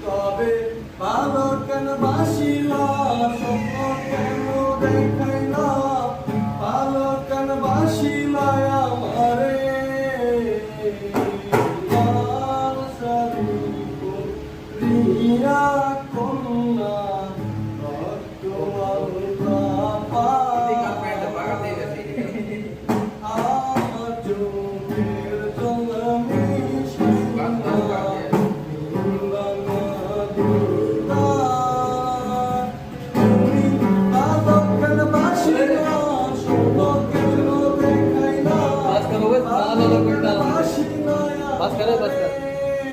তবে ভালো কেন বাসিলা স্বপ্ন কেন দেখাই না ভালো কেন বাসিলা আমারে লাল শাড়ি পরিয়া কন্যা রক্ত আলতা আমার চোখের জল बस करो बस